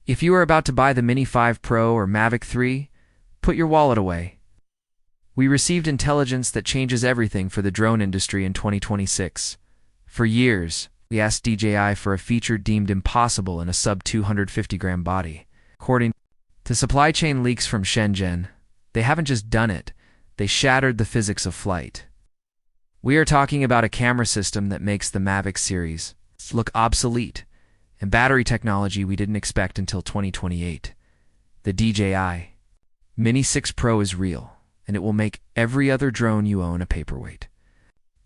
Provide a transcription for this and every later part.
If you are about to buy the Mini 5 Pro or Mavic 3, put your wallet away. We received intelligence that changes everything for the drone industry in 2026. For years, we asked DJI for a feature deemed impossible in a sub-250-gram body. According to supply chain leaks from Shenzhen, they haven't just done it, they shattered the physics of flight. We are talking about a camera system that makes the Mavic series look obsolete, and battery technology we didn't expect until 2028. The DJI Mini 6 Pro is real, and it will make every other drone you own a paperweight.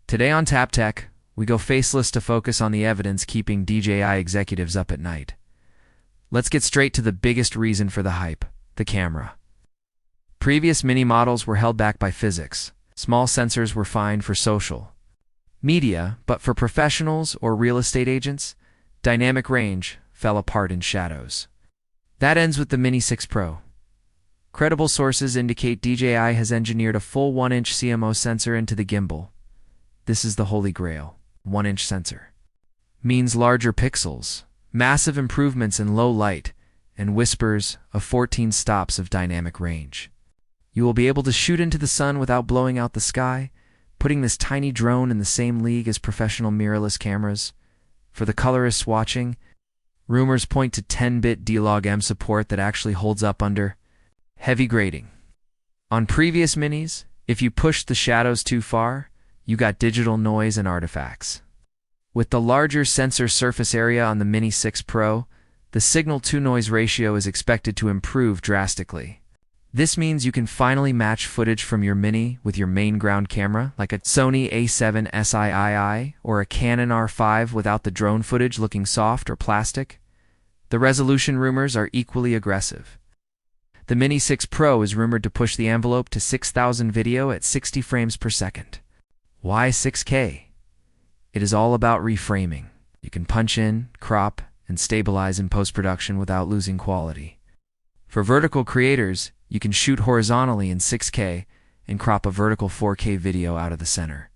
Today on Tap Tech, we go faceless to focus on the evidence keeping DJI executives up at night. Let's get straight to the biggest reason for the hype: the camera. Previous Mini models were held back by physics. Small sensors were fine for social media, but for professionals or real estate agents, dynamic range fell apart in shadows. That ends with the Mini 6 Pro. Credible sources indicate DJI has engineered a full 1-inch CMO sensor into the gimbal. This is the holy grail. 1-inch sensor means larger pixels, massive improvements in low light, and whispers of 14 stops of dynamic range. You will be able to shoot into the sun without blowing out the sky, putting this tiny drone in the same league as professional mirrorless cameras. For the colorists watching, rumors point to 10-bit D-Log-M support that actually holds up under heavy grading. On previous Minis, if you pushed the shadows too far, you got digital noise and artifacts. With the larger sensor surface area on the Mini 6 Pro, the signal-to-noise ratio is expected to improve drastically. This means you can finally match footage from your Mini with your main ground camera, like a Sony A7 SIII or a Canon R5, without the drone footage looking soft or plastic. The resolution rumors are equally aggressive. The Mini 6 Pro is rumored to push the envelope to 6,000 video at 60 frames per second. Why 6K? It is all about reframing. You can punch in, crop, and stabilize in post-production without losing quality. For vertical creators, you can shoot horizontally in 6K and crop a vertical 4K video out of the center.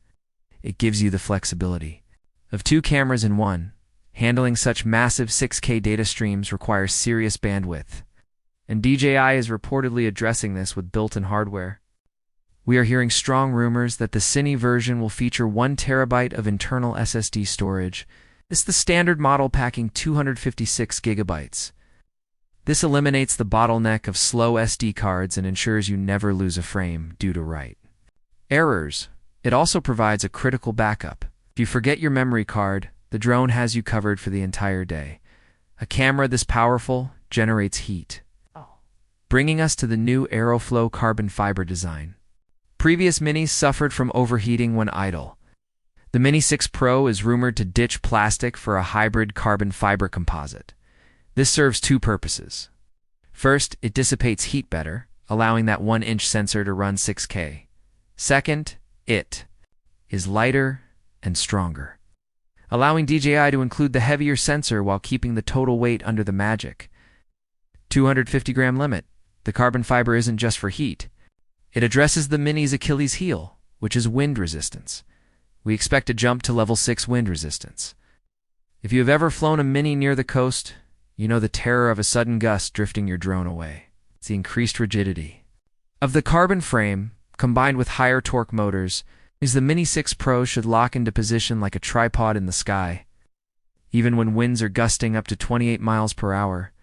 It gives you the flexibility of two cameras in one. Handling such massive 6K data streams requires serious bandwidth, and DJI is reportedly addressing this with built-in hardware. We are hearing strong rumors that the Cine version will feature 1 terabyte of internal SSD storage. It's the standard model packing 256 gigabytes. This eliminates the bottleneck of slow SD cards and ensures you never lose a frame due to write errors. It also provides a critical backup. If you forget your memory card, the drone has you covered for the entire day. A camera this powerful generates heat, bringing us to the new Aeroflow carbon fiber design. Previous Minis suffered from overheating when idle. The Mini 6 Pro is rumored to ditch plastic for a hybrid carbon fiber composite. This serves two purposes. First, it dissipates heat better, allowing that 1-inch sensor to run 6K. Second, it is lighter and stronger, allowing DJI to include the heavier sensor while keeping the total weight under the magic 250-gram limit. The carbon fiber isn't just for heat. It addresses the Mini's Achilles heel, which is wind resistance. We expect a jump to level 6 wind resistance. If you have ever flown a Mini near the coast, you know the terror of a sudden gust drifting your drone away. It's the increased rigidity of the carbon frame, combined with higher torque motors, means the Mini 6 Pro should lock into position like a tripod in the sky. Even when winds are gusting up to 28 miles per hour,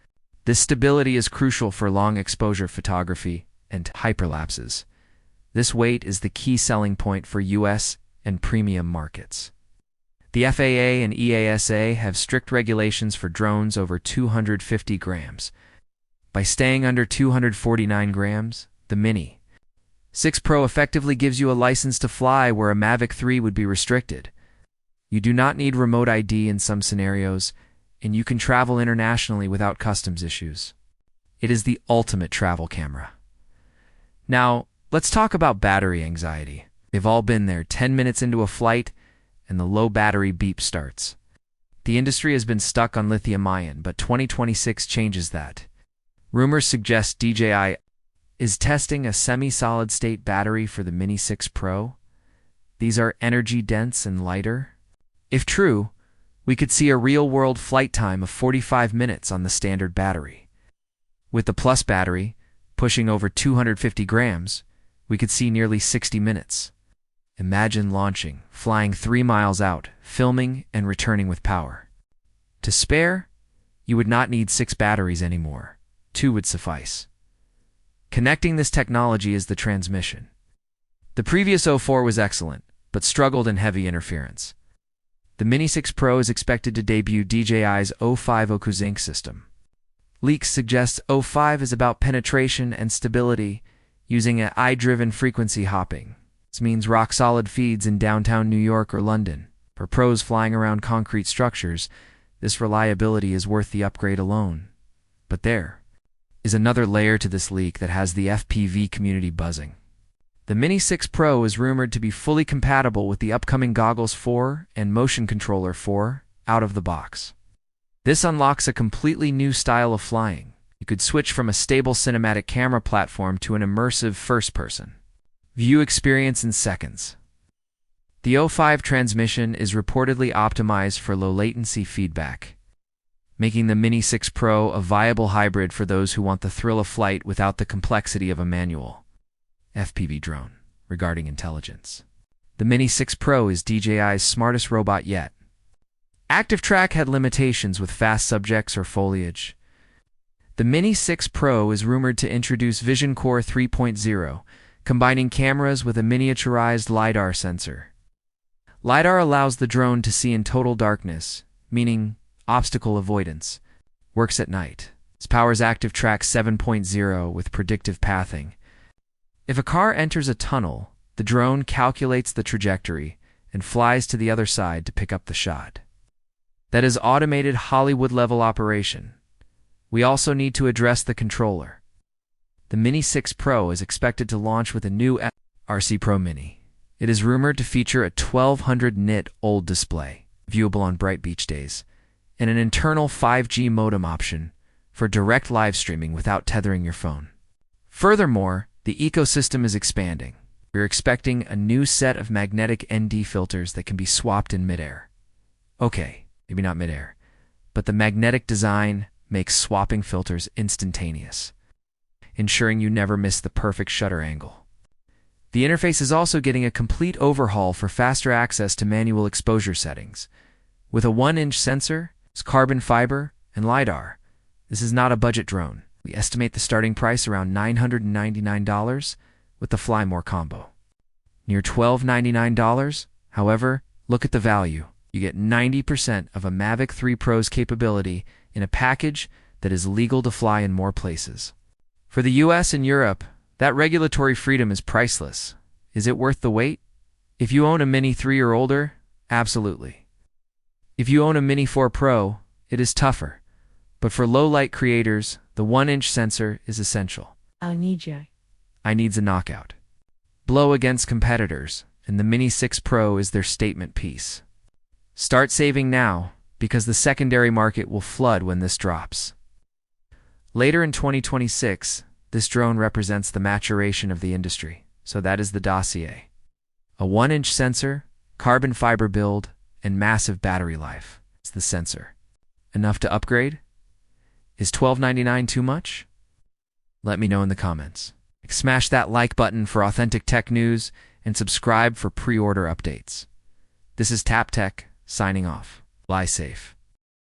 this stability is crucial for long exposure photography and hyperlapses. This weight is the key selling point for US and premium markets. The FAA and EASA have strict regulations for drones over 250 grams. By staying under 249 grams, the Mini 6 Pro effectively gives you a license to fly where a Mavic 3 would be restricted. You do not need remote ID in some scenarios, and you can travel internationally without customs issues. It is the ultimate travel camera. Now, let's talk about battery anxiety. They've all been there. 10 minutes into a flight, and the low battery beep starts. The industry has been stuck on lithium-ion, but 2026 changes that. Rumors suggest DJI is testing a semi-solid-state battery for the Mini 6 Pro. These are energy-dense and lighter. If true, we could see a real-world flight time of 45 minutes on the standard battery. With the Plus battery, pushing over 250 grams, we could see nearly 60 minutes. Imagine launching, flying 3 miles out, filming, and returning with power. To spare, you would not need 6 batteries anymore. 2 would suffice. Connecting this technology is the transmission. The previous 04 was excellent, but struggled in heavy interference. The Mini 6 Pro is expected to debut DJI's 05 OcuSync system. Leaks suggest 05 is about penetration and stability using an AI-driven frequency hopping. This means rock-solid feeds in downtown New York or London. For pros flying around concrete structures, this reliability is worth the upgrade alone. But there is another layer to this leak that has the FPV community buzzing. The Mini 6 Pro is rumored to be fully compatible with the upcoming Goggles 4 and Motion Controller 4 out of the box. This unlocks a completely new style of flying. You could switch from a stable cinematic camera platform to an immersive first-person view experience in seconds. The 05 transmission is reportedly optimized for low-latency feedback, making the Mini 6 Pro a viable hybrid for those who want the thrill of flight without the complexity of a manual FPV drone. Regarding intelligence, the Mini 6 Pro is DJI's smartest robot yet. Active track had limitations with fast subjects or foliage. The Mini 6 Pro is rumored to introduce Vision Core 3.0, combining cameras with a miniaturized LiDAR sensor. LiDAR allows the drone to see in total darkness, meaning obstacle avoidance. Works at night. This powers Active Track 7.0 with predictive pathing. If a car enters a tunnel, the drone calculates the trajectory and flies to the other side to pick up the shot. That is automated Hollywood-level operation. We also need to address the controller. The Mini 6 Pro is expected to launch with a new RC Pro Mini. It is rumored to feature a 1200 nit OLED display, viewable on bright beach days, and an internal 5G modem option for direct live streaming without tethering your phone. Furthermore, the ecosystem is expanding. We're expecting a new set of magnetic ND filters that can be swapped in midair. Okay, maybe not midair, but the magnetic design makes swapping filters instantaneous, ensuring you never miss the perfect shutter angle. The interface is also getting a complete overhaul for faster access to manual exposure settings. With a 1-inch sensor, carbon fiber, and LiDAR, this is not a budget drone. We estimate the starting price around $999 with the Fly More combo. Near $1,299, however, look at the value. You get 90% of a Mavic 3 Pro's capability in a package that is legal to fly in more places. For the US and Europe, that regulatory freedom is priceless. Is it worth the wait? If you own a Mini 3 or older, absolutely. If you own a Mini 4 Pro, it is tougher. But for low-light creators, the 1-inch sensor is essential. I needs a knockout. Blow against competitors, and the Mini 6 Pro is their statement piece. Start saving now, because the secondary market will flood when this drops. Later in 2026, this drone represents the maturation of the industry, so that is the dossier. A 1-inch sensor, carbon fiber build, and massive battery life. It's the sensor. Enough to upgrade? Is $12.99 too much? Let me know in the comments. Smash that like button for authentic tech news and subscribe for pre-order updates. This is Tap Tech, signing off. Fly safe.